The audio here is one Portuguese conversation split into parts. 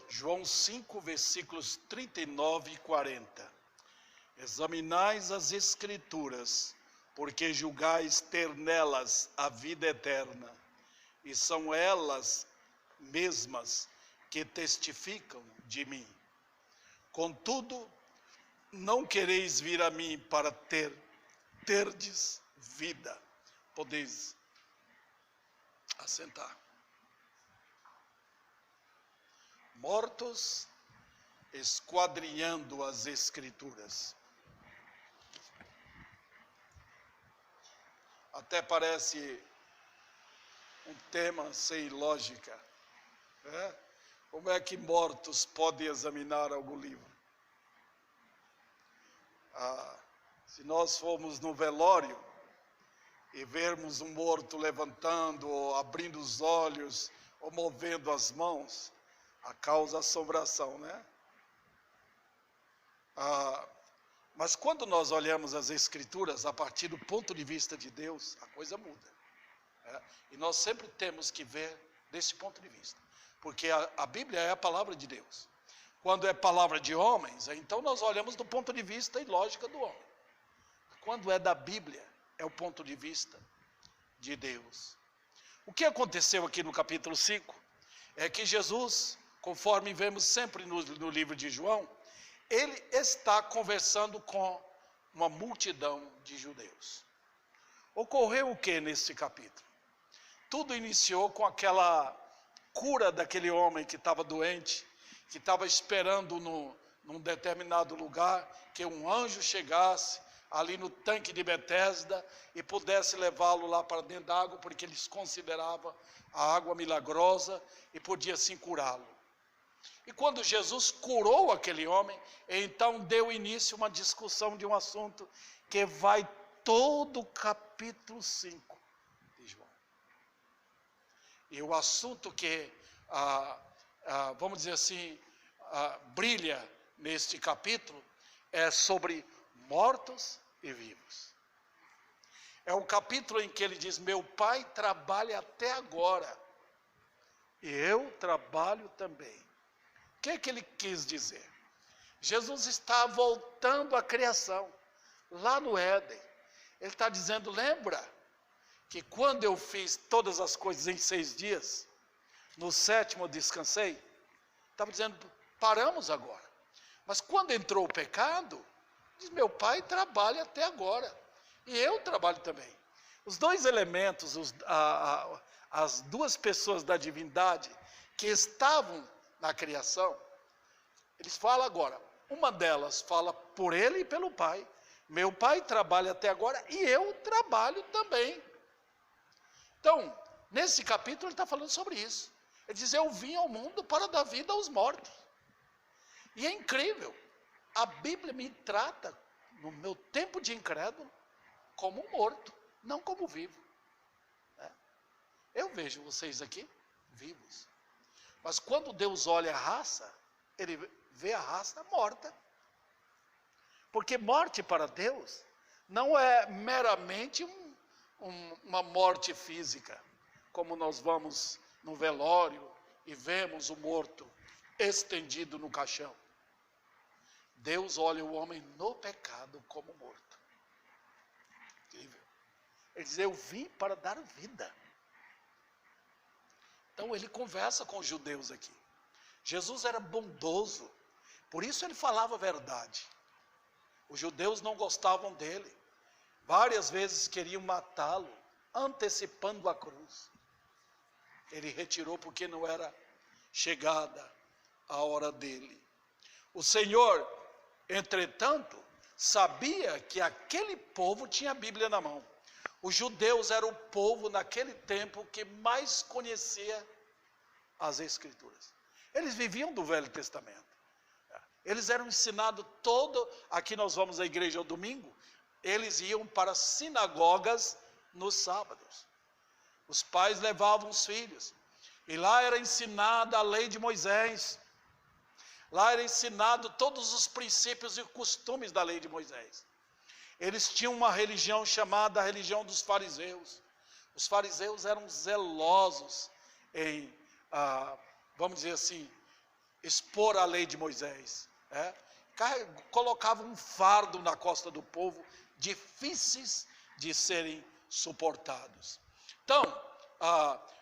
João 5, versículos 39 e 40. Examinais as Escrituras, porque julgais ter nelas a vida eterna, e são elas mesmas que testificam de mim. Contudo, não quereis vir a mim para terdes vida. Podeis assentar. Mortos, esquadrinhando as Escrituras. Até parece um tema sem lógica. Né? Como é que mortos podem examinar algum livro? Se nós formos no velório e vermos um morto levantando, ou abrindo os olhos, ou movendo as mãos, causa assombração, né? Mas quando nós olhamos as Escrituras a partir do ponto de vista de Deus, a coisa muda. E nós sempre temos que ver desse ponto de vista, porque a Bíblia é a palavra de Deus. Quando é palavra de homens, então nós olhamos do ponto de vista e lógica do homem. Quando é da Bíblia, é o ponto de vista de Deus. O que aconteceu aqui no capítulo 5 é que Jesus, conforme vemos sempre no livro de João, ele está conversando com uma multidão de judeus. Ocorreu o que nesse capítulo? Tudo iniciou com aquela cura daquele homem que estava doente, que estava esperando num determinado lugar, que um anjo chegasse ali no tanque de Betesda e pudesse levá-lo lá para dentro da água, porque eles consideravam a água milagrosa e podia sim curá-lo. E quando Jesus curou aquele homem, então deu início a uma discussão de um assunto que vai todo o capítulo 5 de João. E o assunto que, vamos dizer assim, brilha neste capítulo é sobre mortos e vivos. É o capítulo em que ele diz: meu pai trabalha até agora, e eu trabalho também. O que é que ele quis dizer? Jesus está voltando à criação, lá no Éden. Ele está dizendo: lembra que quando eu fiz todas as coisas em 6 dias, no 7º eu descansei? Estava dizendo, paramos agora. Mas quando entrou o pecado, diz: meu pai trabalha até agora, e eu trabalho também. Os dois elementos, as duas pessoas da divindade que estavam na criação, eles falam agora, uma delas fala por ele e pelo pai: meu pai trabalha até agora e eu trabalho também. Então, nesse capítulo ele está falando sobre isso. Ele diz: eu vim ao mundo para dar vida aos mortos. E é incrível, a Bíblia me trata, no meu tempo de incrédulo, como um morto, não como vivo. Eu vejo vocês aqui vivos. Mas quando Deus olha a raça, ele vê a raça morta. Porque morte para Deus não é meramente uma morte física, como nós vamos no velório e vemos o morto estendido no caixão. Deus olha o homem no pecado como morto. Incrível. Ele diz: eu vim para dar vida. Então ele conversa com os judeus aqui. Jesus era bondoso, por isso ele falava a verdade. Os judeus não gostavam dele. Várias vezes queriam matá-lo, antecipando a cruz. Ele retirou porque não era chegada a hora dele. O Senhor, entretanto, sabia que aquele povo tinha a Bíblia na mão. Os judeus eram o povo naquele tempo que mais conhecia as Escrituras. Eles viviam do Velho Testamento. Eles eram ensinados aqui nós vamos à igreja ao domingo, eles iam para as sinagogas nos sábados. Os pais levavam os filhos, e lá era ensinada a lei de Moisés. Lá era ensinado todos os princípios e costumes da lei de Moisés. Eles tinham uma religião chamada a religião dos fariseus. Os fariseus eram zelosos em, vamos dizer assim, expor a lei de Moisés. Colocava um fardo na costa do povo, difíceis de serem suportados. Então,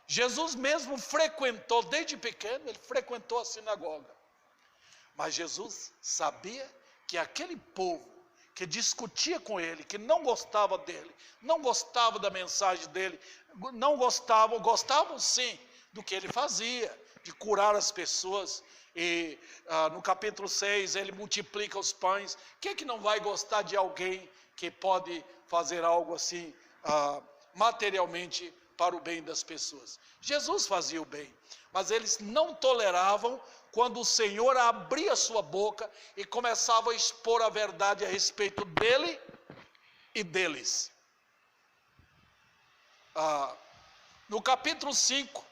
Jesus mesmo frequentou, desde pequeno, ele frequentou a sinagoga. Mas Jesus sabia que aquele povo que discutia com ele, que não gostava dele, não gostava da mensagem dele, não gostavam sim do que ele fazia, de curar as pessoas. E no capítulo 6 ele multiplica os pães. Quem é que não vai gostar de alguém que pode fazer algo assim materialmente para o bem das pessoas? Jesus fazia o bem, mas eles não toleravam quando o Senhor abria sua boca e começava a expor a verdade a respeito dele e deles. No capítulo 5,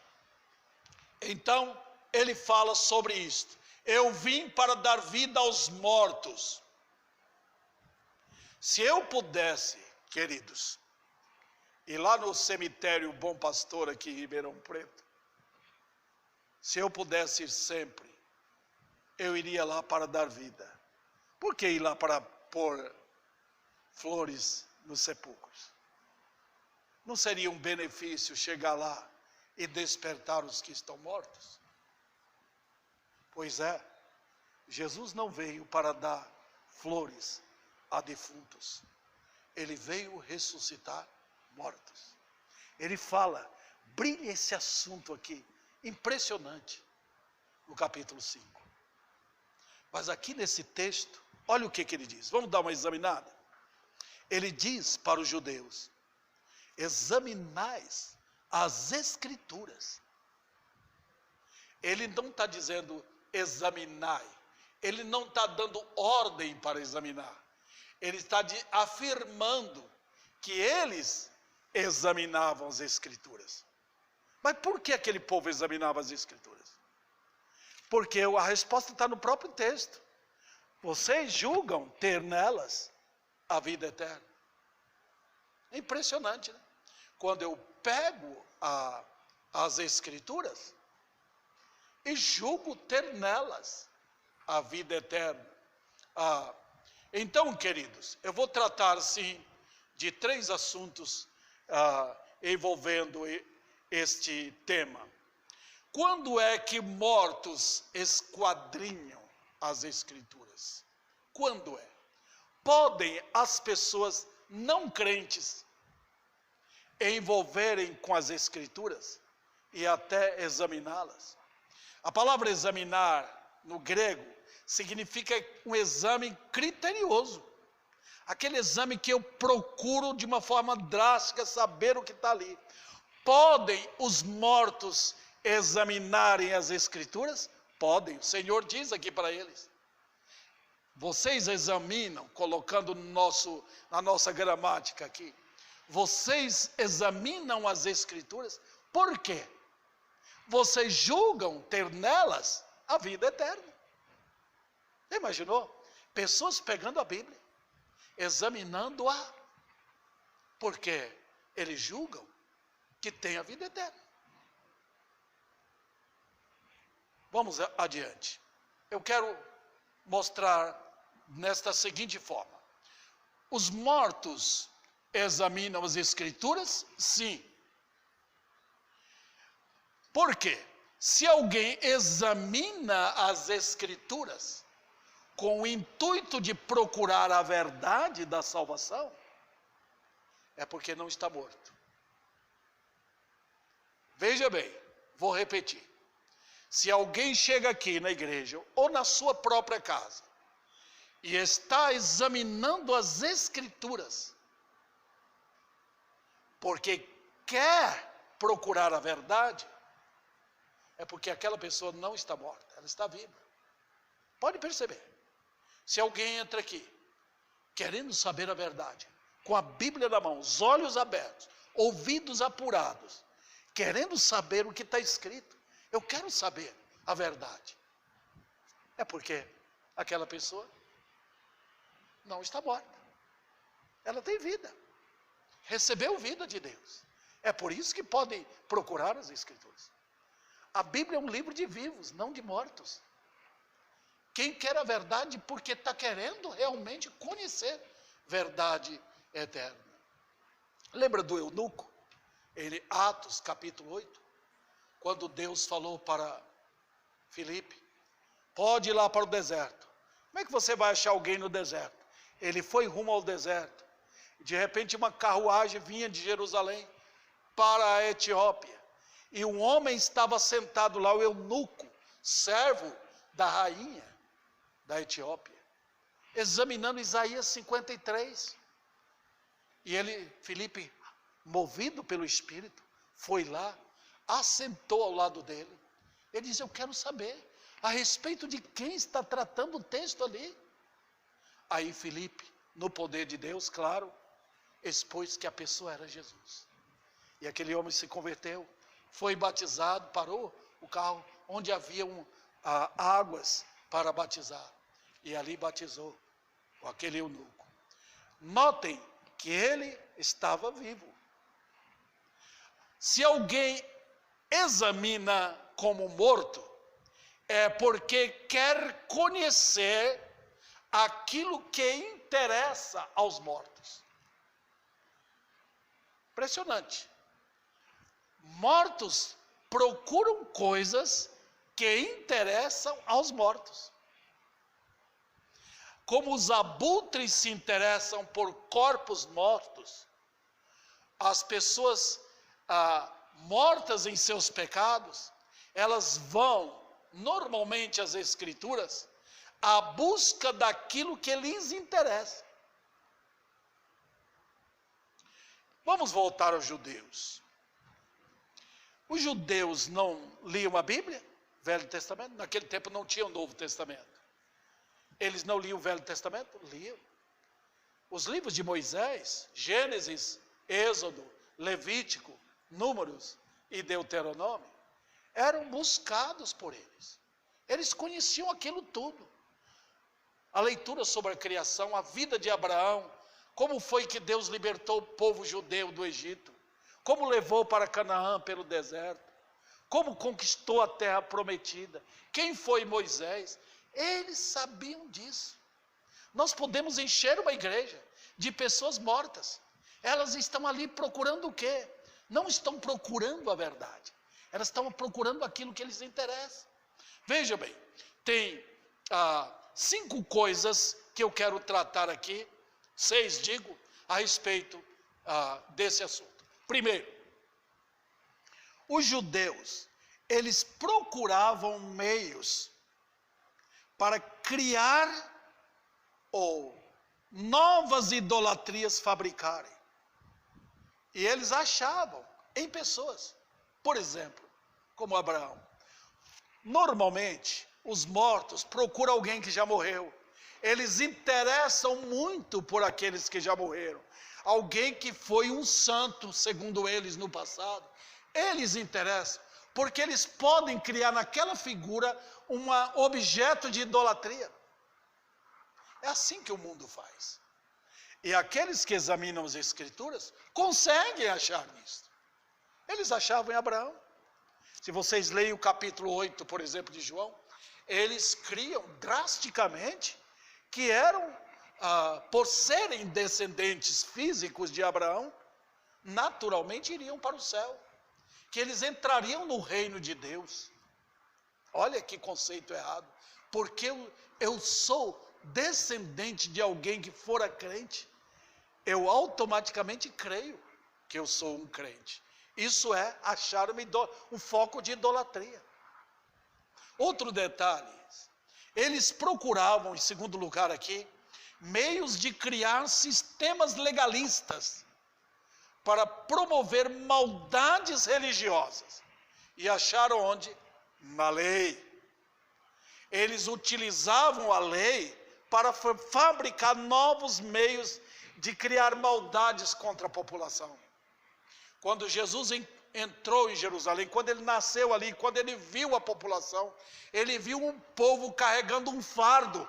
então, ele fala sobre isto. Eu vim para dar vida aos mortos. Se eu pudesse, queridos, ir lá no cemitério Bom Pastor, aqui em Ribeirão Preto, se eu pudesse ir sempre, eu iria lá para dar vida. Por que ir lá para pôr flores nos sepulcros? Não seria um benefício chegar lá e despertar os que estão mortos? Pois é, Jesus não veio para dar flores a defuntos. Ele veio ressuscitar mortos. Ele fala, brilha esse assunto aqui, impressionante, no capítulo 5. Mas aqui nesse texto, olha o que ele diz. Vamos dar uma examinada? Ele diz para os judeus, examinais as Escrituras. Ele não está dizendo examinai. Ele não está dando ordem para examinar. Ele está afirmando que eles examinavam as Escrituras. Mas por que aquele povo examinava as Escrituras? Porque a resposta está no próprio texto. Vocês julgam ter nelas a vida eterna. É impressionante, né? Quando eu pego as Escrituras e julgo ter nelas a vida eterna. Então, queridos, eu vou tratar, sim, de 3 assuntos envolvendo este tema. Quando é que mortos esquadrinham as Escrituras? Quando é? Podem as pessoas não crentes envolverem com as Escrituras e até examiná-las? A palavra examinar, no grego, significa um exame criterioso. Aquele exame que eu procuro de uma forma drástica saber o que está ali. Podem os mortos examinarem as Escrituras? Podem. O Senhor diz aqui para eles. Vocês examinam, colocando na nossa gramática aqui. Vocês examinam as Escrituras? Por quê? Vocês julgam ter nelas a vida eterna. Você imaginou? Pessoas pegando a Bíblia, examinando-a, porque eles julgam que tem a vida eterna. Vamos adiante. Eu quero mostrar nesta seguinte forma. Os mortos examinam as Escrituras? Sim. Por quê? Se alguém examina as Escrituras com o intuito de procurar a verdade da salvação, é porque não está morto. Veja bem, vou repetir. Se alguém chega aqui na igreja ou na sua própria casa e está examinando as Escrituras porque quer procurar a verdade, é porque aquela pessoa não está morta, ela está viva. Pode perceber. Se alguém entra aqui querendo saber a verdade, com a Bíblia na mão, os olhos abertos, ouvidos apurados, querendo saber o que está escrito, eu quero saber a verdade, é porque aquela pessoa não está morta. Ela tem vida. Recebeu vida de Deus. É por isso que podem procurar as Escrituras. A Bíblia é um livro de vivos, não de mortos. Quem quer a verdade porque está querendo realmente conhecer verdade eterna. Lembra do eunuco? Em Atos capítulo 8, quando Deus falou para Filipe, pode ir lá para o deserto. Como é que você vai achar alguém no deserto? Ele foi rumo ao deserto. De repente uma carruagem vinha de Jerusalém para a Etiópia. E um homem estava sentado lá, o eunuco, servo da rainha da Etiópia, examinando Isaías 53. E ele, Filipe, movido pelo Espírito, foi lá, assentou ao lado dele. Ele disse, eu quero saber a respeito de quem está tratando o texto ali. Aí Filipe, no poder de Deus, claro, expôs que a pessoa era Jesus. E aquele homem se converteu, foi batizado, parou o carro onde havia águas para batizar. E ali batizou aquele eunuco. Notem que ele estava vivo. Se alguém examina como morto, é porque quer conhecer aquilo que interessa aos mortos. Impressionante. Mortos procuram coisas que interessam aos mortos. Como os abutres se interessam por corpos mortos, as pessoas mortas em seus pecados, elas vão, normalmente às Escrituras, à busca daquilo que lhes interessa. Vamos voltar aos judeus. Os judeus não liam a Bíblia, Velho Testamento? Naquele tempo não tinha o Novo Testamento. Eles não liam o Velho Testamento? Liam. Os livros de Moisés, Gênesis, Êxodo, Levítico, Números e Deuteronômio, eram buscados por eles. Eles conheciam aquilo tudo. A leitura sobre a criação, a vida de Abraão, como foi que Deus libertou o povo judeu do Egito, como levou para Canaã pelo deserto, como conquistou a terra prometida, quem foi Moisés. Eles sabiam disso. Nós podemos encher uma igreja de pessoas mortas. Elas estão ali procurando o quê? Não estão procurando a verdade. Elas estão procurando aquilo que lhes interessa. Veja bem, tem 5 coisas que eu quero tratar aqui, 6 digo, a respeito desse assunto. Primeiro, os judeus, eles procuravam meios para criar ou novas idolatrias fabricarem. E eles achavam em pessoas, por exemplo, como Abraão. Normalmente, os mortos procuram alguém que já morreu. Eles interessam muito por aqueles que já morreram. Alguém que foi um santo, segundo eles, no passado. Eles interessam, porque eles podem criar naquela figura um objeto de idolatria. É assim que o mundo faz. E aqueles que examinam as Escrituras conseguem achar nisso. Eles achavam em Abraão. Se vocês leem o capítulo 8, por exemplo, de João, eles criam drasticamente que eram, por serem descendentes físicos de Abraão, naturalmente iriam para o céu. Que eles entrariam no reino de Deus. Olha que conceito errado. Porque eu sou descendente de alguém que fora crente, eu automaticamente creio que eu sou um crente. Isso é achar um foco de idolatria. Outro detalhe, eles procuravam, em segundo lugar aqui, meios de criar sistemas legalistas para promover maldades religiosas. E acharam onde? Na lei. Eles utilizavam a lei para fabricar novos meios de criar maldades contra a população. Quando Jesus entrou em Jerusalém, quando ele nasceu ali, quando ele viu a população, ele viu um povo carregando um fardo.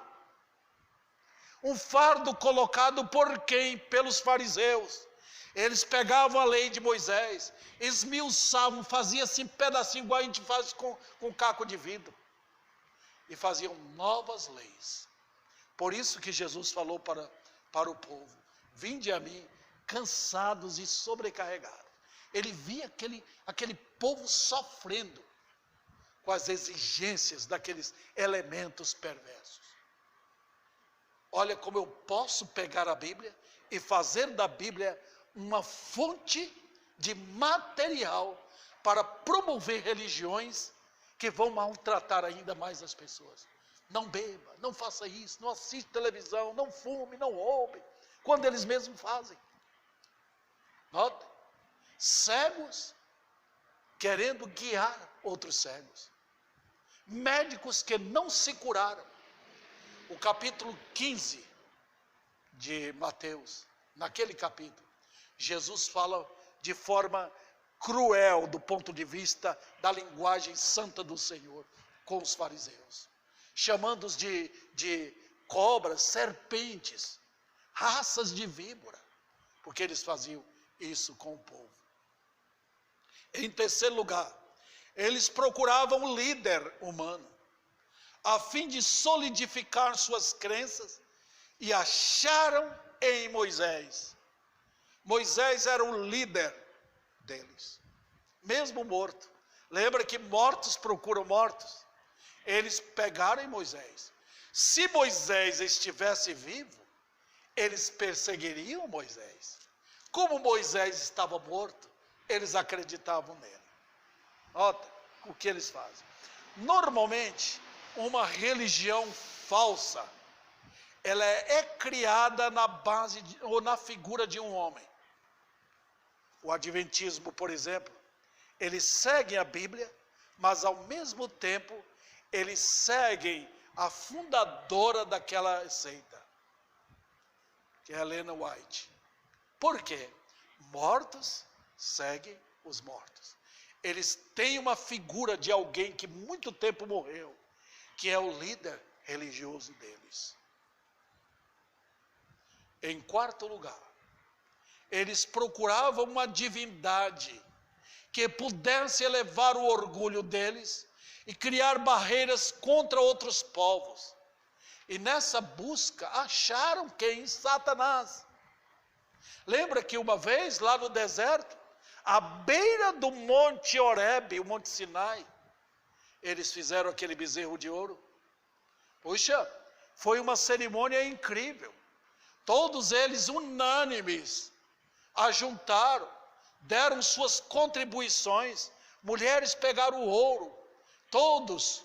Um fardo colocado por quem? Pelos fariseus. Eles pegavam a lei de Moisés, esmiuçavam, faziam assim pedacinho igual a gente faz com caco de vidro. e faziam novas leis. Por isso que Jesus falou para o povo: vinde a mim, cansados e sobrecarregados. Ele via aquele povo sofrendo com as exigências daqueles elementos perversos. Olha como eu posso pegar a Bíblia e fazer da Bíblia uma fonte de material para promover religiões que vão maltratar ainda mais as pessoas. Não beba, não faça isso, não assista televisão, não fume, não roube, quando eles mesmos fazem. Note, cegos querendo guiar outros cegos. Médicos que não se curaram. O capítulo 15 de Mateus, naquele capítulo, Jesus fala de forma cruel do ponto de vista da linguagem santa do Senhor com os fariseus, chamando-os de cobras, serpentes, raças de víbora, porque eles faziam isso com o povo. Em terceiro lugar, eles procuravam um líder humano, a fim de solidificar suas crenças, e acharam em Moisés. Moisés era o líder deles, mesmo morto. Lembra que mortos procuram mortos? Eles pegaram em Moisés. Se Moisés estivesse vivo, eles perseguiriam Moisés. Como Moisés estava morto, eles acreditavam nele. Nota o que eles fazem. Normalmente, uma religião falsa, ela é criada na base ou na figura de um homem. O adventismo, por exemplo, eles seguem a Bíblia, mas ao mesmo tempo eles seguem a fundadora daquela seita, que é Helena White. Por quê? Mortos seguem os mortos. Eles têm uma figura de alguém que muito tempo morreu, que é o líder religioso deles. Em quarto lugar, eles procuravam uma divindade que pudesse elevar o orgulho deles e criar barreiras contra outros povos. E nessa busca acharam quem? Satanás. Lembra que uma vez lá no deserto, à beira do Monte Horebe, o Monte Sinai, eles fizeram aquele bezerro de ouro? Puxa, foi uma cerimônia incrível. Todos eles unânimes ajuntaram, deram suas contribuições. Mulheres pegaram o ouro, todos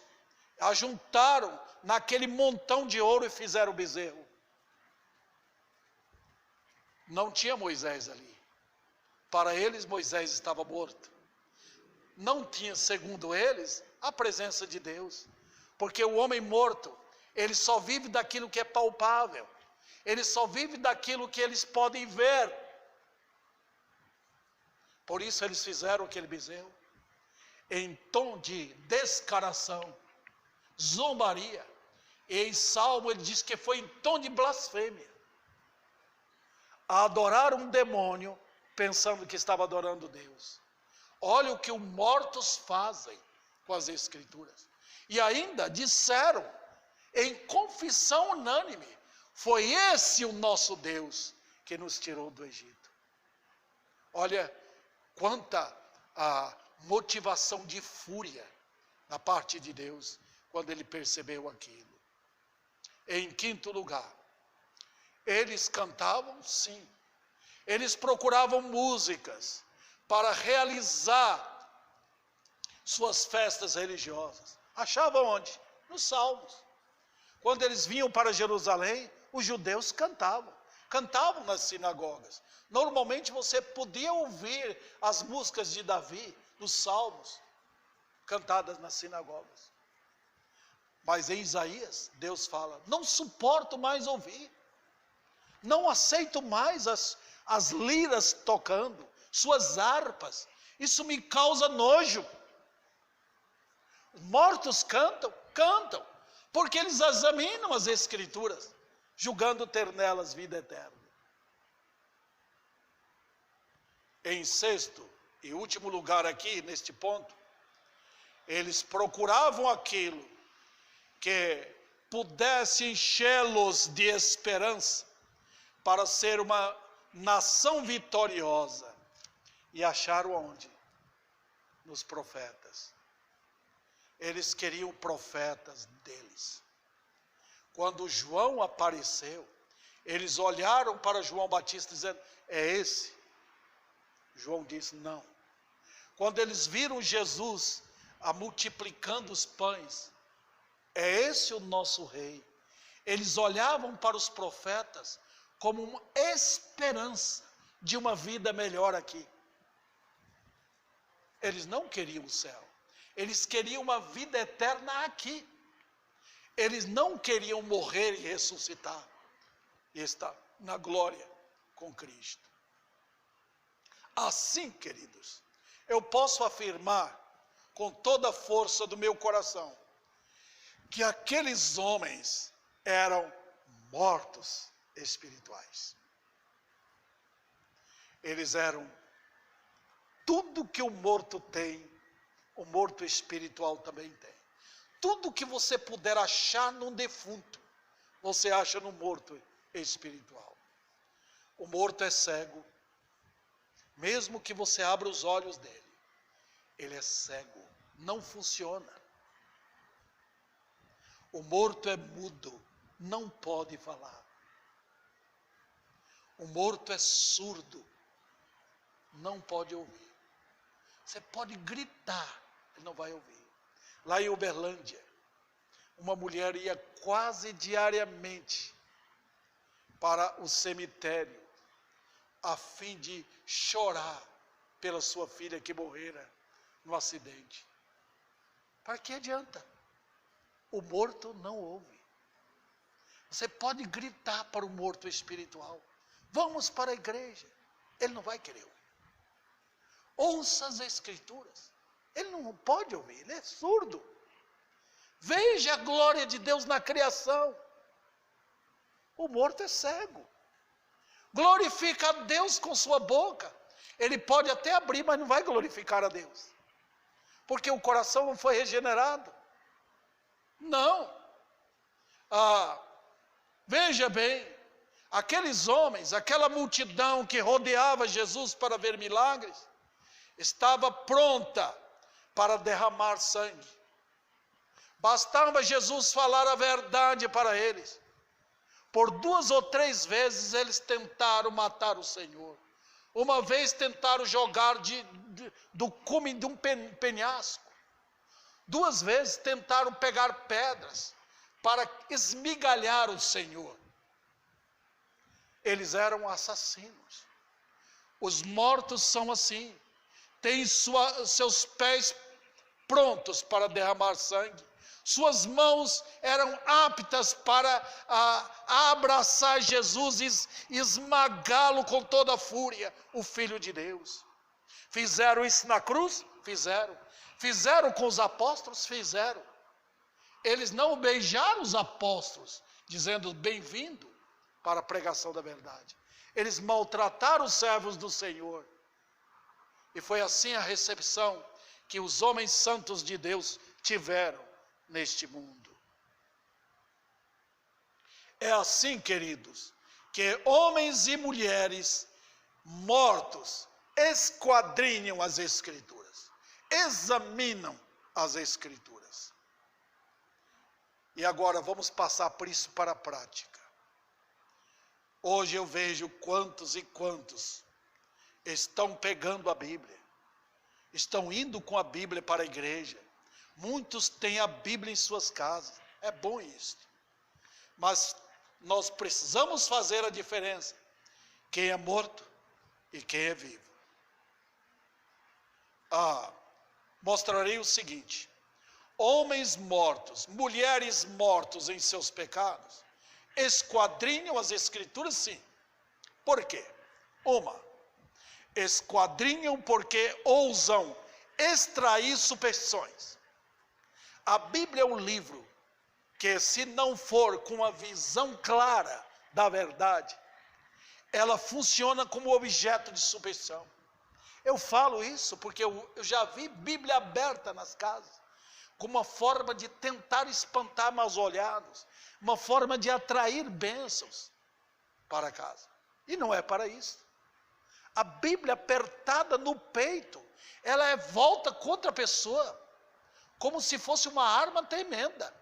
ajuntaram naquele montão de ouro e fizeram o bezerro. Não tinha Moisés ali. Para eles, Moisés estava morto. Não tinha, segundo eles, a presença de Deus. Porque o homem morto, ele só vive daquilo que é palpável. Ele só vive daquilo que eles podem ver. Por isso eles fizeram aquele bezerro em tom de descaração, zombaria. E em Salmo ele diz que foi em tom de blasfêmia. A adorar um demônio, pensando que estava adorando Deus. Olha o que os mortos fazem com as Escrituras. E ainda disseram, em confissão unânime, foi esse o nosso Deus que nos tirou do Egito. Olha quanta a motivação de fúria da parte de Deus quando ele percebeu aquilo. Em quinto lugar, eles cantavam, sim. Eles procuravam músicas para realizar suas festas religiosas. Achavam onde? Nos Salmos. Quando eles vinham para Jerusalém, os judeus cantavam nas sinagogas. Normalmente você podia ouvir as músicas de Davi, nos Salmos, cantadas nas sinagogas. Mas em Isaías, Deus fala, não suporto mais ouvir. Não aceito mais as liras tocando, suas harpas. Isso me causa nojo. Os mortos cantam, porque eles examinam as Escrituras, julgando ter nelas vida eterna. Em sexto e último lugar aqui, neste ponto, eles procuravam aquilo que pudesse enchê-los de esperança para ser uma nação vitoriosa. E acharam onde? Nos profetas. Eles queriam profetas deles. Quando João apareceu, eles olharam para João Batista dizendo, é esse? João disse, não. Quando eles viram Jesus multiplicando os pães, é esse o nosso rei. Eles olhavam para os profetas como uma esperança de uma vida melhor aqui. Eles não queriam o céu. Eles queriam uma vida eterna aqui. Eles não queriam morrer e ressuscitar e estar na glória com Cristo. Assim, queridos, eu posso afirmar com toda a força do meu coração que aqueles homens eram mortos espirituais. Eles eram tudo que o morto tem, o morto espiritual também tem. Tudo que você puder achar num defunto, você acha no morto espiritual. O morto é cego. Mesmo que você abra os olhos dele, ele é cego, não funciona. O morto é mudo, não pode falar. O morto é surdo, não pode ouvir. Você pode gritar, ele não vai ouvir. Lá em Uberlândia, uma mulher ia quase diariamente para o cemitério, a fim de chorar pela sua filha que morrera no acidente. Para que adianta? O morto não ouve. Você pode gritar para o morto espiritual, vamos para a igreja, ele não vai querer ouvir. Ouça as escrituras, ele não pode ouvir, ele é surdo. Veja a glória de Deus na criação. O morto é cego. Glorifica a Deus com sua boca. Ele pode até abrir, mas não vai glorificar a Deus. Porque o coração não foi regenerado. Não. Veja bem, aqueles homens, aquela multidão que rodeava Jesus para ver milagres, estava pronta para derramar sangue. Bastava Jesus falar a verdade para eles. Por 2 ou 3 vezes eles tentaram matar o Senhor. Uma vez tentaram jogar do cume de um penhasco. 2 vezes tentaram pegar pedras para esmigalhar o Senhor. Eles eram assassinos. Os mortos são assim. Têm seus pés prontos para derramar sangue. Suas mãos eram aptas para abraçar Jesus e esmagá-lo com toda a fúria, o Filho de Deus. Fizeram isso na cruz? Fizeram. Fizeram com os apóstolos? Fizeram. Eles não beijaram os apóstolos, dizendo bem-vindo para a pregação da verdade. Eles maltrataram os servos do Senhor. E foi assim a recepção que os homens santos de Deus tiveram neste mundo. É assim, queridos, que homens e mulheres mortos esquadrinham as Escrituras, examinam as Escrituras. E agora vamos passar por isso para a prática. Hoje eu vejo quantos e quantos estão pegando a Bíblia, estão indo com a Bíblia para a igreja. Muitos têm a Bíblia em suas casas, é bom isso. Mas nós precisamos fazer a diferença, quem é morto e quem é vivo. Mostrarei o seguinte: homens mortos, mulheres mortos em seus pecados, esquadrinham as Escrituras, sim. Por quê? Esquadrinham porque ousam extrair superstições. A Bíblia é um livro que, se não for com a visão clara da verdade, ela funciona como objeto de superstição. Eu falo isso porque eu já vi Bíblia aberta nas casas, como uma forma de tentar espantar maus olhados, uma forma de atrair bênçãos para casa. E não é para isso. A Bíblia apertada no peito, ela é volta contra a pessoa, como se fosse uma arma tremenda.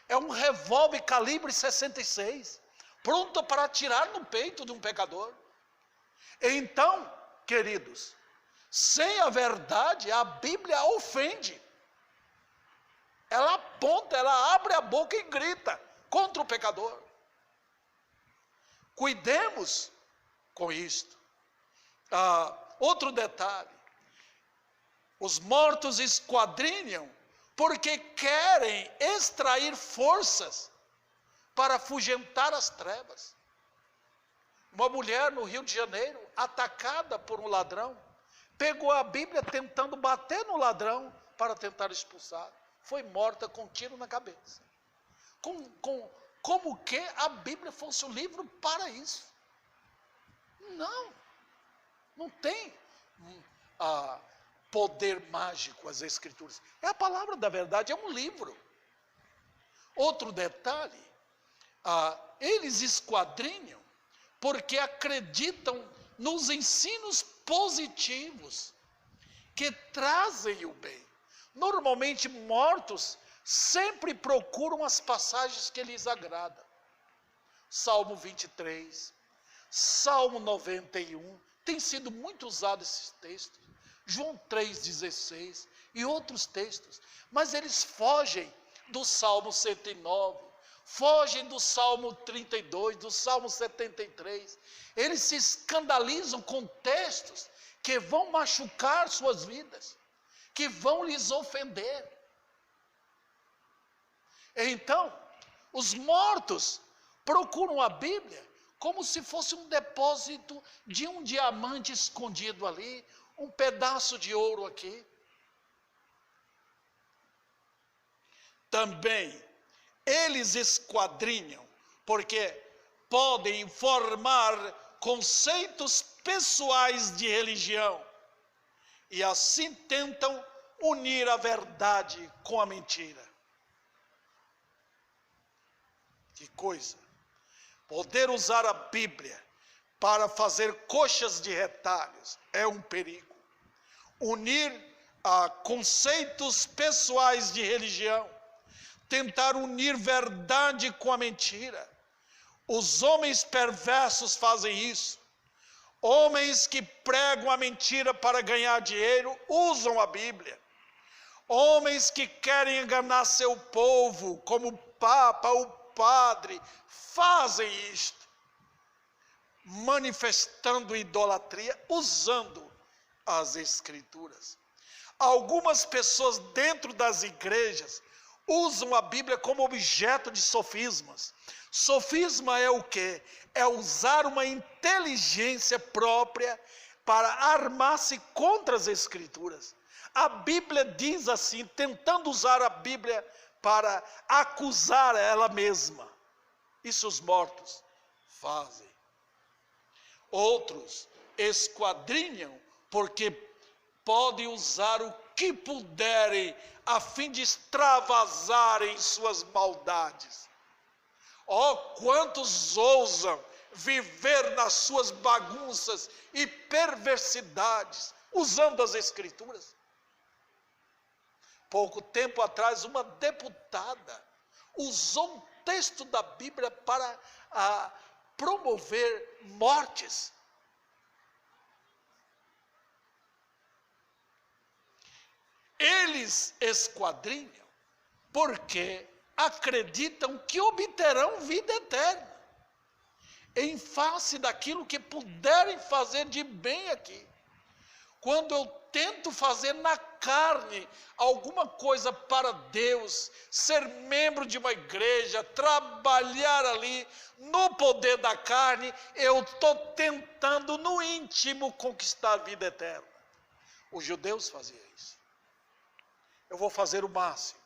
É um revólver calibre 66, pronto para atirar no peito de um pecador. Então, queridos, sem a verdade, a Bíblia ofende. Ela aponta, ela abre a boca e grita contra o pecador. Cuidemos com isto. Outro detalhe: os mortos esquadrinham porque querem extrair forças para afugentar as trevas. Uma mulher no Rio de Janeiro, atacada por um ladrão, pegou a Bíblia tentando bater no ladrão para tentar expulsar. Foi morta com um tiro na cabeça. Como que a Bíblia fosse um livro para isso? Não tem poder mágico as Escrituras. É a palavra da verdade, é um livro. Outro detalhe, eles esquadrinham porque acreditam nos ensinos positivos que trazem o bem. Normalmente mortos sempre procuram as passagens que lhes agradam. Salmo 23, Salmo 91, tem sido muito usado esses textos. João 3,16 e outros textos. Mas eles fogem do Salmo 109, fogem do Salmo 32, do Salmo 73. Eles se escandalizam com textos que vão machucar suas vidas, que vão lhes ofender. Então, os mortos procuram a Bíblia como se fosse um depósito de um diamante escondido ali, um pedaço de ouro aqui. Também, eles esquadrinham porque podem formar conceitos pessoais de religião e assim tentam unir a verdade com a mentira. Que coisa! Poder usar a Bíblia para fazer coxas de retalhos é um perigo. Unir conceitos pessoais de religião, tentar unir verdade com a mentira. Os homens perversos fazem isso. Homens que pregam a mentira para ganhar dinheiro usam a Bíblia. Homens que querem enganar seu povo, como o Papa, o padre, fazem isto, manifestando idolatria, usando as Escrituras. Algumas pessoas dentro das igrejas usam a Bíblia como objeto de sofismas. Sofisma é o quê? É usar uma inteligência própria para armar-se contra as Escrituras. A Bíblia diz assim, tentando usar a Bíblia para acusar ela mesma. Isso os mortos fazem. Outros esquadrinham porque podem usar o que puderem a fim de extravasarem suas maldades. Oh, quantos ousam viver nas suas bagunças e perversidades, usando as Escrituras. Pouco tempo atrás, uma deputada usou um texto da Bíblia para promover mortes. Eles esquadrinham porque acreditam que obterão vida eterna, em face daquilo que puderem fazer de bem aqui. Quando eu tento fazer na carne alguma coisa para Deus, ser membro de uma igreja, trabalhar ali no poder da carne, eu estou tentando no íntimo conquistar a vida eterna. Os judeus faziam isso. Eu vou fazer o máximo.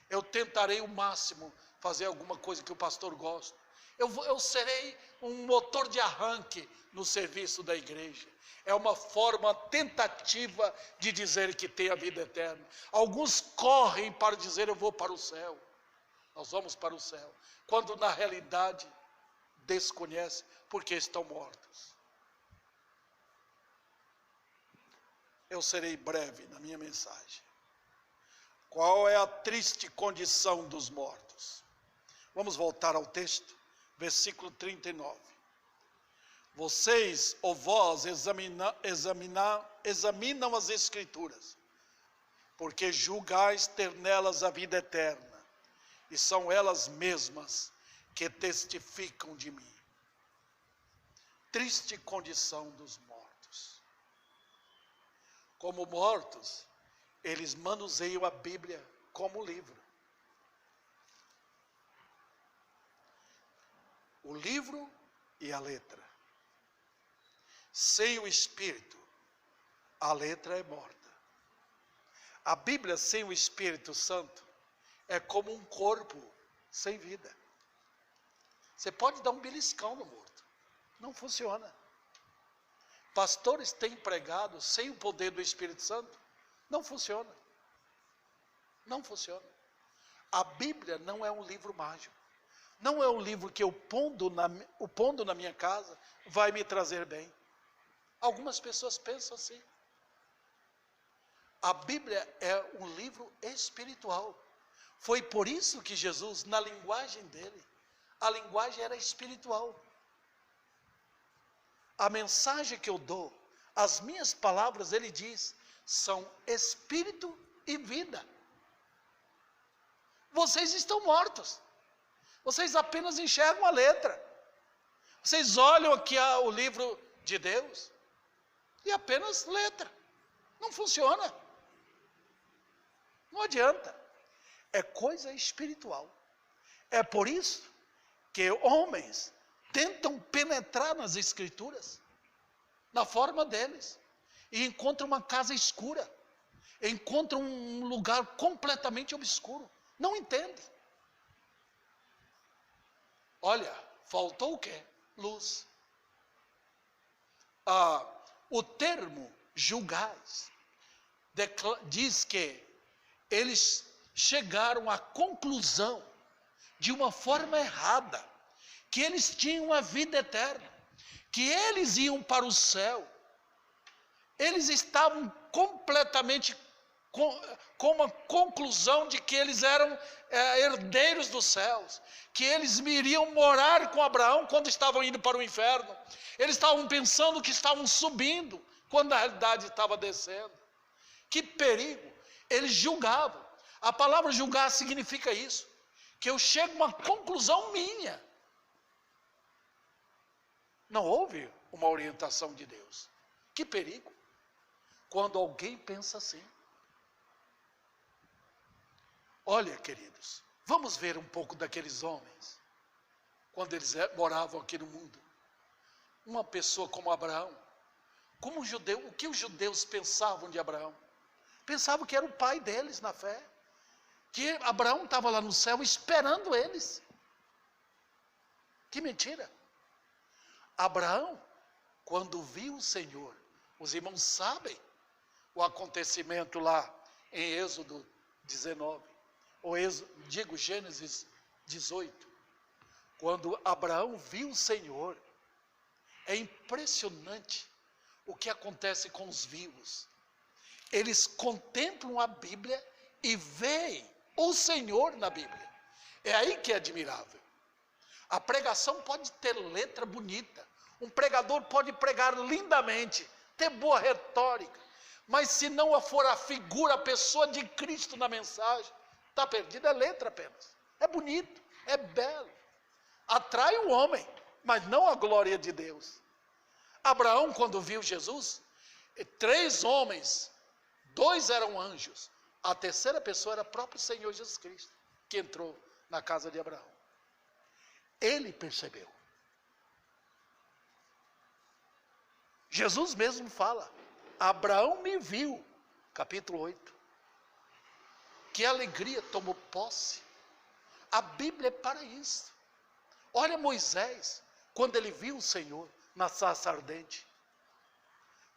Eu tentarei o máximo fazer alguma coisa que o pastor gosta. Eu serei um motor de arranque no serviço da igreja. É uma forma tentativa de dizer que tem a vida eterna. Alguns correm para dizer: eu vou para o céu. Nós vamos para o céu. Quando na realidade desconhecem porque estão mortos. Eu serei breve na minha mensagem. Qual é a triste condição dos mortos? Vamos voltar ao texto, versículo 39. Vocês, ou vós, examinam as Escrituras, porque julgais ter nelas a vida eterna, e são elas mesmas que testificam de mim. Triste condição dos mortos. Como mortos, eles manuseiam a Bíblia como livro. O livro e a letra. Sem o Espírito, a letra é morta. A Bíblia sem o Espírito Santo é como um corpo sem vida. Você pode dar um beliscão no morto, não funciona. Pastores têm pregado sem o poder do Espírito Santo, não funciona. Não funciona. A Bíblia não é um livro mágico. Não é um livro que eu pondo na minha casa vai me trazer bem. Algumas pessoas pensam assim. A Bíblia é um livro espiritual. Foi por isso que Jesus, na linguagem dele, a linguagem era espiritual. A mensagem que eu dou, as minhas palavras, ele diz, são espírito e vida. Vocês estão mortos. Vocês apenas enxergam a letra. Vocês olham aqui o livro de Deus e apenas letra. Não funciona. Não adianta. É coisa espiritual. É por isso que homens tentam penetrar nas Escrituras, na forma deles, e encontram uma casa escura, encontram um lugar completamente obscuro. Não entendem. Olha, faltou o quê? Luz. O termo julgais diz que eles chegaram à conclusão de uma forma errada, que eles tinham a vida eterna, que eles iam para o céu. Eles estavam completamente com uma conclusão de que eles eram herdeiros dos céus, que eles iriam morar com Abraão quando estavam indo para o inferno. Eles estavam pensando que estavam subindo, quando na realidade estava descendo. Que perigo! Eles julgavam. A palavra julgar significa isso, que eu chego a uma conclusão minha. Não houve uma orientação de Deus. Que perigo! Quando alguém pensa assim. Olha, queridos, vamos ver um pouco daqueles homens, quando eles moravam aqui no mundo. Uma pessoa como Abraão, como judeu, o que os judeus pensavam de Abraão? Pensavam que era o pai deles na fé, que Abraão estava lá no céu esperando eles. Que mentira! Abraão, quando viu o Senhor, os irmãos sabem o acontecimento lá em Êxodo 19, ou Gênesis 18, quando Abraão viu o Senhor. É impressionante o que acontece com os vivos. Eles contemplam a Bíblia e veem o Senhor na Bíblia. É aí que é admirável. A pregação pode ter letra bonita, um pregador pode pregar lindamente, ter boa retórica, mas se não for a figura, a pessoa de Cristo na mensagem, está perdida. É letra apenas. É bonito, é belo, atrai o homem, mas não a glória de Deus. Abraão, quando viu Jesus, 3 homens, 2 eram anjos, a terceira pessoa era o próprio Senhor Jesus Cristo, que entrou na casa de Abraão. Ele percebeu. Jesus mesmo fala, Abraão me viu, capítulo 8. Que alegria tomou posse. A Bíblia é para isso. Olha Moisés, quando ele viu o Senhor na sarça ardente.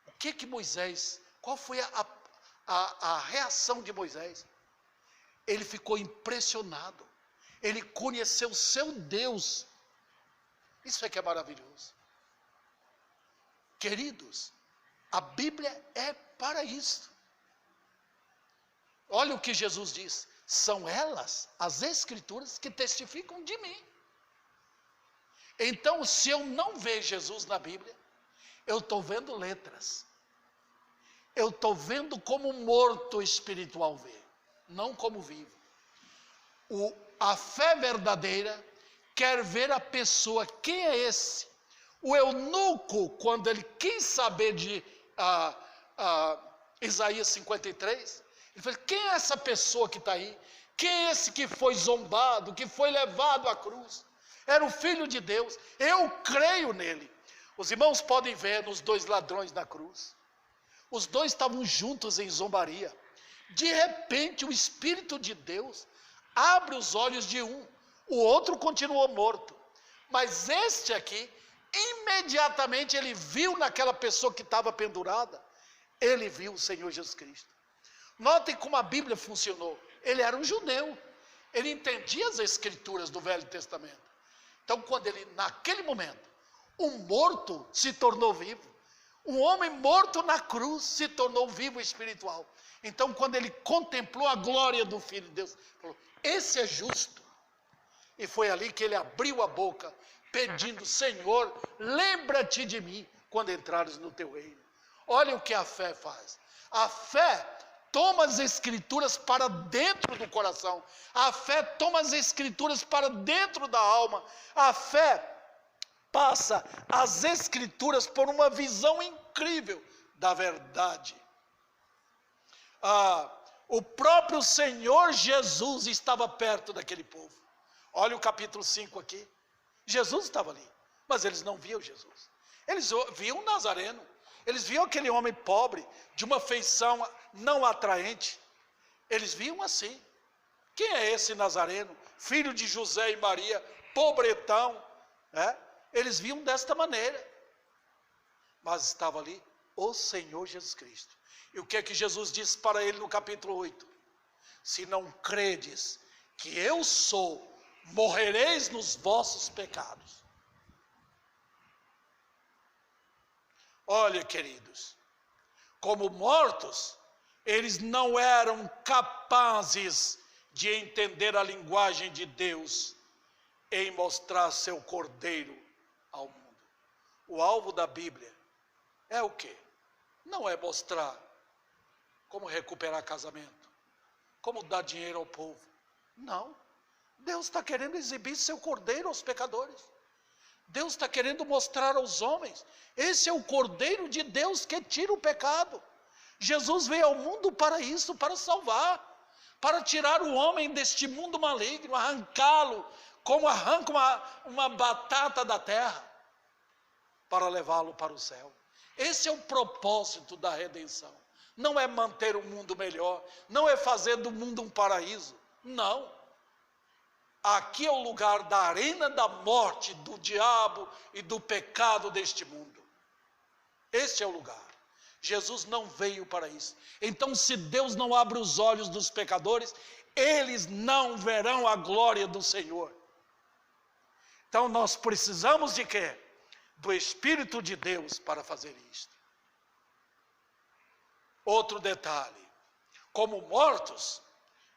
O que Moisés, qual foi a reação de Moisés? Ele ficou impressionado. Ele conheceu o seu Deus. Isso é que é maravilhoso. Queridos, a Bíblia é para isso. Olha o que Jesus diz. São elas, as Escrituras, que testificam de mim. Então, se eu não ver Jesus na Bíblia, eu estou vendo letras. Eu estou vendo como morto espiritual vê, não como vivo. A fé verdadeira quer ver a pessoa. Quem é esse? O eunuco, quando ele quis saber de Isaías 53, ele falou: quem é essa pessoa que está aí? Quem é esse que foi zombado, que foi levado à cruz? Era o Filho de Deus. Eu creio nele. Os irmãos podem ver nos dois ladrões da cruz. Os dois estavam juntos em zombaria. De repente, o Espírito de Deus abre os olhos de um. O outro continuou morto. Mas este aqui, imediatamente ele viu naquela pessoa que estava pendurada, ele viu o Senhor Jesus Cristo. Notem como a Bíblia funcionou. Ele era um judeu. Ele entendia as Escrituras do Velho Testamento. Então, quando ele, naquele momento, um morto se tornou vivo. Um homem morto na cruz se tornou vivo espiritual. Então, quando ele contemplou a glória do Filho de Deus, falou: esse é justo. E foi ali que ele abriu a boca, pedindo: Senhor, lembra-te de mim quando entrares no teu reino. Olha o que a fé faz. A fé toma as Escrituras para dentro do coração. A fé toma as Escrituras para dentro da alma. A fé passa as Escrituras por uma visão incrível da verdade. O próprio Senhor Jesus estava perto daquele povo. Olha o capítulo 5 aqui. Jesus estava ali, mas eles não viam Jesus. Eles viam um Nazareno. Eles viam aquele homem pobre, de uma feição não atraente. Eles viam assim. Quem é esse Nazareno? Filho de José e Maria, pobretão. Eles viam desta maneira. Mas estava ali o Senhor Jesus Cristo. E o que é que Jesus disse para ele no capítulo 8? Se não credes que eu sou, morrereis nos vossos pecados. Olha, queridos, como mortos, eles não eram capazes de entender a linguagem de Deus em mostrar seu cordeiro ao mundo. O alvo da Bíblia é o quê? Não é mostrar como recuperar casamento, como dar dinheiro ao povo. Não. Deus está querendo exibir seu cordeiro aos pecadores. Deus está querendo mostrar aos homens: esse é o cordeiro de Deus que tira o pecado. Jesus veio ao mundo para isso, para salvar, para tirar o homem deste mundo maligno, arrancá-lo como arranca uma batata da terra, para levá-lo para o céu. Esse é o propósito da redenção. Não é manter o mundo melhor, não é fazer do mundo um paraíso, não. Aqui é o lugar da arena da morte, do diabo e do pecado deste mundo. Este é o lugar. Jesus não veio para isso. Então, se Deus não abre os olhos dos pecadores, eles não verão a glória do Senhor. Então, nós precisamos de quê? Do Espírito de Deus para fazer isto. Outro detalhe: como mortos,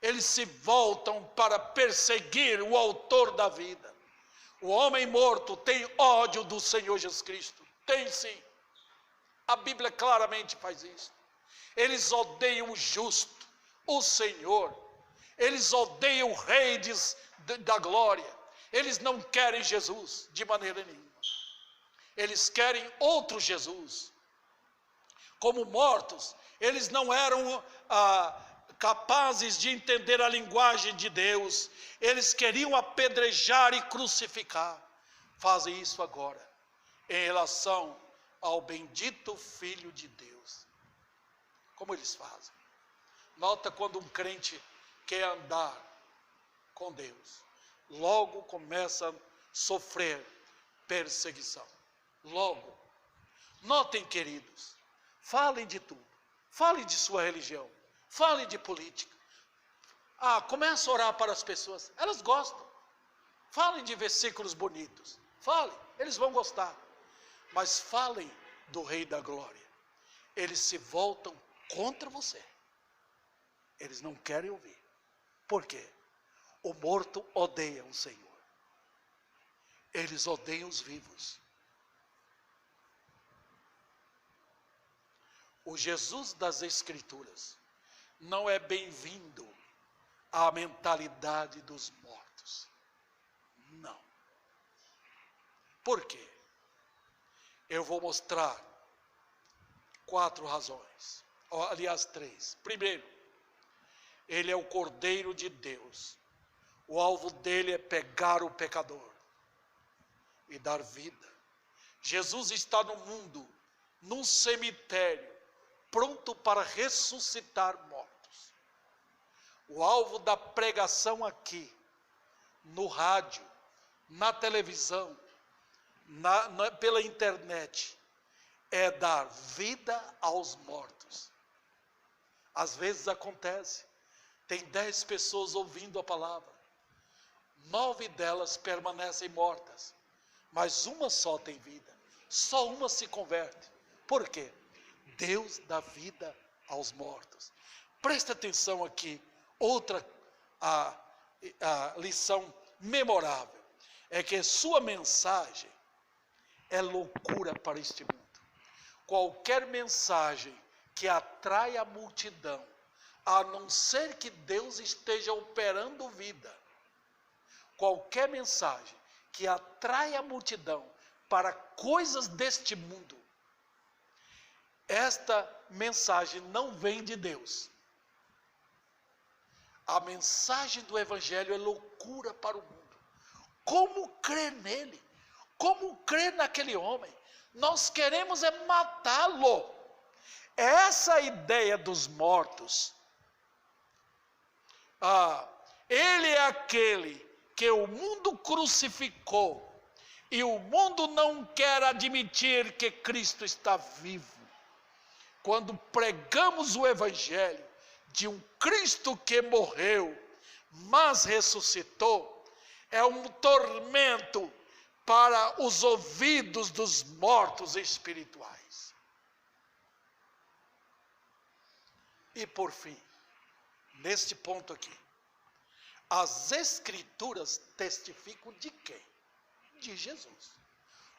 eles se voltam para perseguir o autor da vida. O homem morto tem ódio do Senhor Jesus Cristo. Tem sim. A Bíblia claramente faz isso. Eles odeiam o justo, o Senhor. Eles odeiam o Rei da glória. Eles não querem Jesus de maneira nenhuma. Eles querem outro Jesus. Como mortos, eles não eram capazes de entender a linguagem de Deus. Eles queriam apedrejar e crucificar. Fazem isso agora, em relação ao bendito Filho de Deus. Como eles fazem? Nota quando um crente quer andar com Deus. Logo começa sofrer perseguição. Logo, notem, queridos, falem de tudo. Falem de sua religião. Falem de política. Começa a orar para as pessoas. Elas gostam. Falem de versículos bonitos. Falem, eles vão gostar. Mas falem do Rei da Glória. Eles se voltam contra você. Eles não querem ouvir. Por quê? O morto odeia o Senhor. Eles odeiam os vivos. O Jesus das Escrituras não é bem-vindo à mentalidade dos mortos. Não. Por quê? Eu vou mostrar 4 razões. Aliás, 3. Primeiro, ele é o Cordeiro de Deus. O alvo dele é pegar o pecador e dar vida. Jesus está no mundo, num cemitério, pronto para ressuscitar mortos. O alvo da pregação aqui, no rádio, na televisão, pela internet, é dar vida aos mortos. Às vezes acontece, tem 10 pessoas ouvindo a palavra, 9 delas permanecem mortas, mas uma só tem vida, só uma se converte. Por quê? Deus dá vida aos mortos. Presta atenção aqui, outra lição memorável, é que sua mensagem é loucura para este mundo. Qualquer mensagem que atrai a multidão, a não ser que Deus esteja operando vida, qualquer mensagem que atrai a multidão para coisas deste mundo, esta mensagem não vem de Deus. A mensagem do Evangelho é loucura para o mundo. Como crer nele? Como crer naquele homem? Nós queremos é matá-lo. Essa ideia dos mortos. Ele é aquele que o mundo crucificou e o mundo não quer admitir que Cristo está vivo. Quando pregamos o Evangelho de um Cristo que morreu, mas ressuscitou, é um tormento para os ouvidos dos mortos espirituais. E por fim, neste ponto aqui, as Escrituras testificam de quem? De Jesus.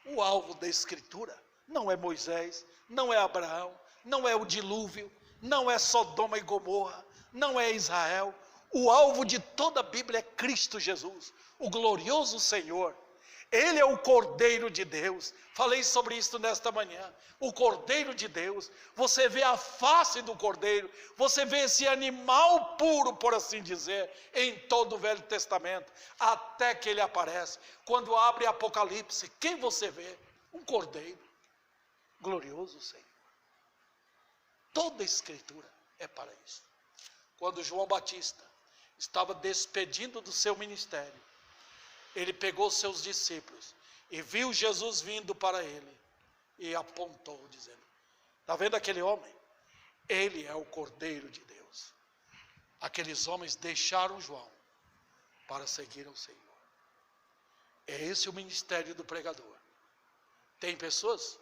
O alvo da Escritura não é Moisés, não é Abraão, não é o dilúvio, não é Sodoma e Gomorra, não é Israel. O alvo de toda a Bíblia é Cristo Jesus, o glorioso Senhor. Ele é o Cordeiro de Deus. Falei sobre isso nesta manhã. O Cordeiro de Deus. Você vê a face do Cordeiro. Você vê esse animal puro, por assim dizer, em todo o Velho Testamento, até que ele aparece. Quando abre Apocalipse, quem você vê? Um Cordeiro. Glorioso Senhor. Toda a Escritura é para isso. Quando João Batista estava despedindo do seu ministério, ele pegou seus discípulos e viu Jesus vindo para ele e apontou, dizendo: está vendo aquele homem? Ele é o Cordeiro de Deus. Aqueles homens deixaram João para seguir ao Senhor. É esse o ministério do pregador. Tem pessoas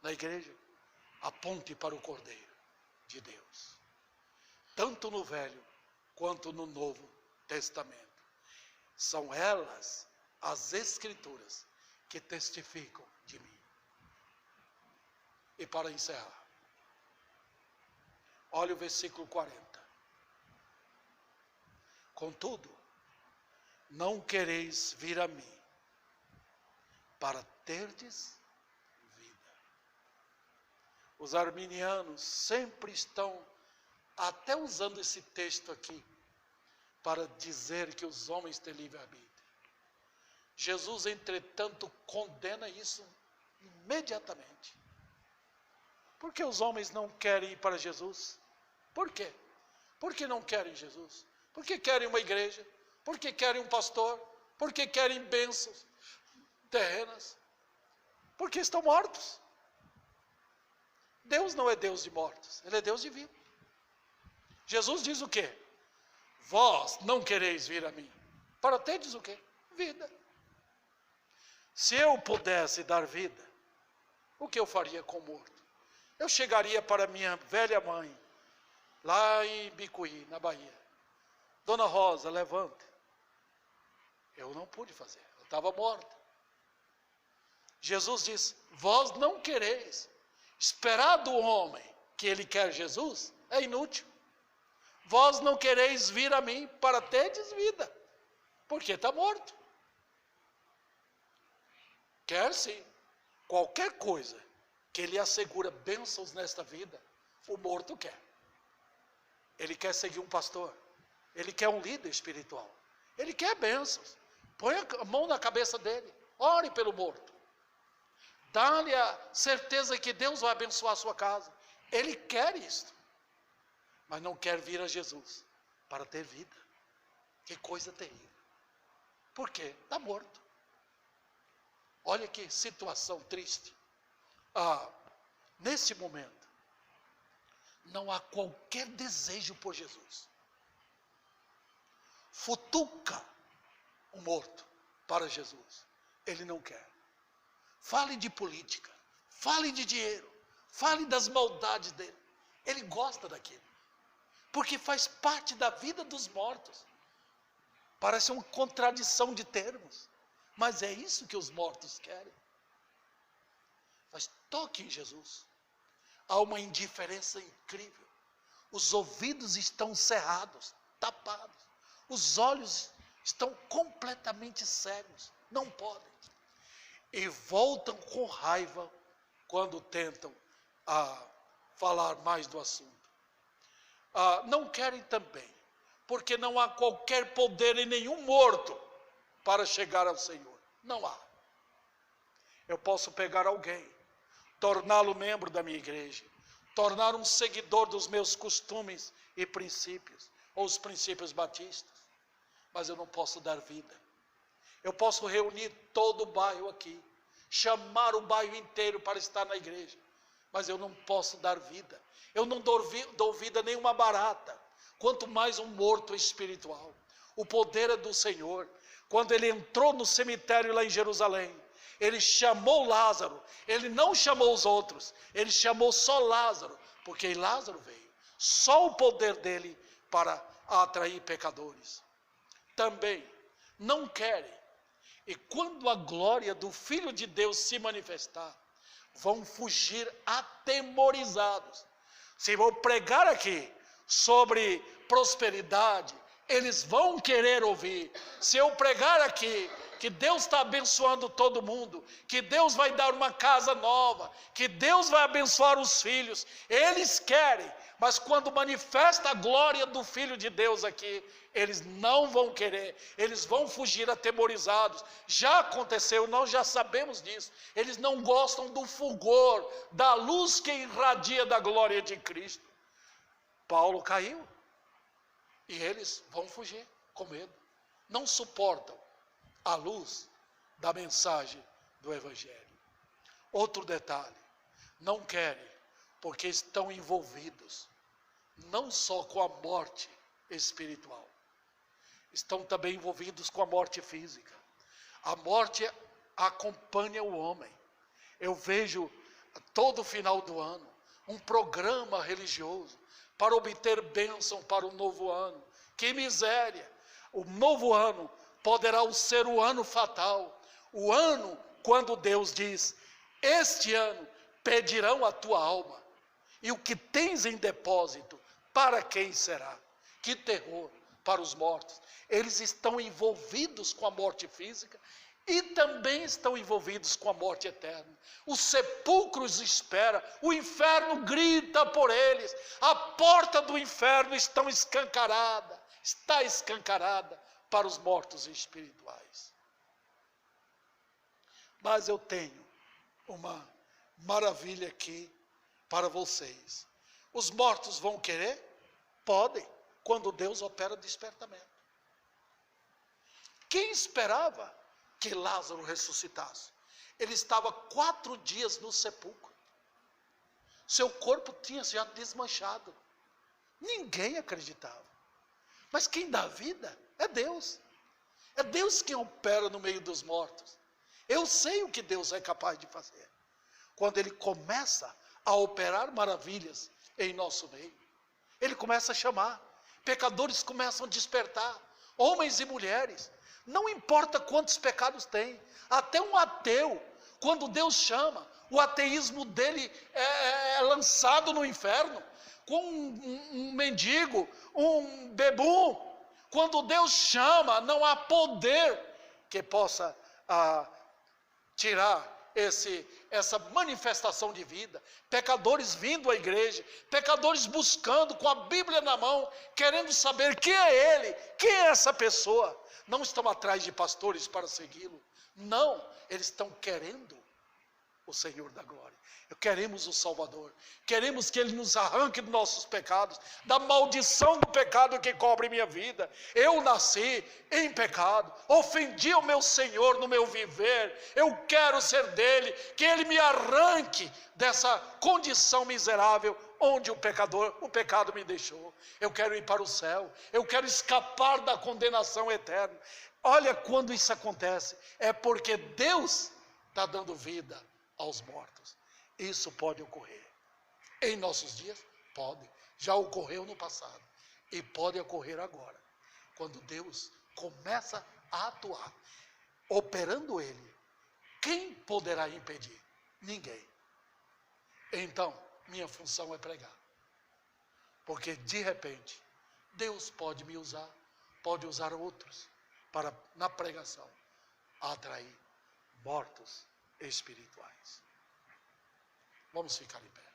na igreja? Aponte para o Cordeiro de Deus. Tanto no Velho quanto no Novo Testamento. São elas, as Escrituras, que testificam de mim. E para encerrar, olha o versículo 40. Contudo, não quereis vir a mim, para terdes vida. Os arminianos sempre estão até usando esse texto aqui, para dizer que os homens têm livre-arbítrio. Jesus, entretanto, condena isso imediatamente. Por que os homens não querem ir para Jesus? Por quê? Por que não querem Jesus? Por que querem uma igreja? Por que querem um pastor? Por que querem bênçãos? terrenas, porque estão mortos. Deus não é Deus de mortos, Ele é Deus de vida. Jesus diz o quê? Vós não quereis vir a mim, para terdes o quê? Vida. Se eu pudesse dar vida, o que eu faria com o morto? Eu chegaria para minha velha mãe, lá em Bicuí, na Bahia. Dona Rosa, levante. Eu não pude fazer, eu estava morta. Jesus diz, vós não quereis. Esperar do homem que ele quer Jesus é inútil. Vós não quereis vir a mim para terdes vida, porque está morto. Quer sim, qualquer coisa que lhe assegura bênçãos nesta vida, o morto quer. Ele quer seguir um pastor, ele quer um líder espiritual, ele quer bênçãos. Põe a mão na cabeça dele, ore pelo morto. Dá-lhe a certeza que Deus vai abençoar a sua casa. Ele quer isto, mas não quer vir a Jesus para ter vida. Que coisa terrível. Por quê? Está morto. Olha que situação triste. Nesse momento, não há qualquer desejo por Jesus. Futuca o morto para Jesus. Ele não quer. Fale de política, fale de dinheiro, fale das maldades dele. Ele gosta daquilo, porque faz parte da vida dos mortos. Parece uma contradição de termos, mas é isso que os mortos querem. Mas toque em Jesus. Há uma indiferença incrível. Os ouvidos estão cerrados, tapados. Os olhos estão completamente cegos, não podem. E voltam com raiva quando tentam falar mais do assunto. Não querem também, porque não há qualquer poder em nenhum morto para chegar ao Senhor. Não há. Eu posso pegar alguém, torná-lo membro da minha igreja, tornar um seguidor dos meus costumes e princípios, ou os princípios batistas, mas eu não posso dar vida. Eu posso reunir todo o bairro aqui, chamar o bairro inteiro para estar na igreja, mas eu não posso dar vida. Eu não dou vida a nenhuma barata, quanto mais um morto espiritual. O poder é do Senhor. Quando ele entrou no cemitério lá em Jerusalém, ele chamou Lázaro, ele não chamou os outros, ele chamou só Lázaro, porque Lázaro veio. Só o poder dele para atrair pecadores. Também não querem. E quando a glória do Filho de Deus se manifestar, vão fugir atemorizados. Se vou pregar aqui sobre prosperidade, eles vão querer ouvir. Se eu pregar aqui que Deus está abençoando todo mundo, que Deus vai dar uma casa nova, que Deus vai abençoar os filhos, eles querem, mas quando manifesta a glória do Filho de Deus aqui, eles não vão querer, eles vão fugir atemorizados. Já aconteceu, nós já sabemos disso. Eles não gostam do fulgor, da luz que irradia da glória de Cristo. Paulo caiu e eles vão fugir com medo. Não suportam a luz da mensagem do Evangelho. Outro detalhe, não querem porque estão envolvidos não só com a morte espiritual, estão também envolvidos com a morte física. A morte acompanha o homem. Eu vejo todo final do ano um programa religioso para obter bênção para o novo ano. Que miséria! O novo ano poderá ser o ano fatal, o ano quando Deus diz: este ano pedirão a tua alma, e o que tens em depósito, para quem será? Que terror para os mortos. Eles estão envolvidos com a morte física e também estão envolvidos com a morte eterna. Os sepulcros esperam, o inferno grita por eles, a porta do inferno está escancarada para os mortos espirituais. Mas eu tenho uma maravilha aqui para vocês. Os mortos vão querer? Podem, quando Deus opera despertamento. Quem esperava que Lázaro ressuscitasse. Ele estava 4 dias no sepulcro. Seu corpo tinha já desmanchado. Ninguém acreditava. Mas quem dá vida é Deus. É Deus quem opera no meio dos mortos. Eu sei o que Deus é capaz de fazer. Quando Ele começa a operar maravilhas em nosso meio, Ele começa a chamar. Pecadores começam a despertar. Homens e mulheres. Não importa quantos pecados tem. Até um ateu, quando Deus chama, o ateísmo dele é lançado no inferno. Com um mendigo, um bebum. Quando Deus chama, não há poder que possa tirar essa manifestação de vida. Pecadores vindo à igreja, pecadores buscando com a Bíblia na mão, querendo saber quem é Ele, quem é essa pessoa. Não estão atrás de pastores para segui-lo. Não, eles estão querendo o Senhor da glória. Queremos o Salvador. Queremos que Ele nos arranque dos nossos pecados, da maldição do pecado que cobre minha vida. Eu nasci em pecado, ofendi o meu Senhor no meu viver. Eu quero ser dele, que Ele me arranque dessa condição miserável onde o pecado me deixou. Eu quero ir para o céu. Eu quero escapar da condenação eterna. Olha, quando isso acontece, é porque Deus está dando vida aos mortos. Isso pode ocorrer. Em nossos dias, pode. Já ocorreu no passado. E pode ocorrer agora. Quando Deus começa a atuar, operando Ele, quem poderá impedir? Ninguém. Então, minha função é pregar. Porque, de repente, Deus pode me usar, pode usar outros, para, na pregação, atrair mortos espirituais. Vamos ficar em pé.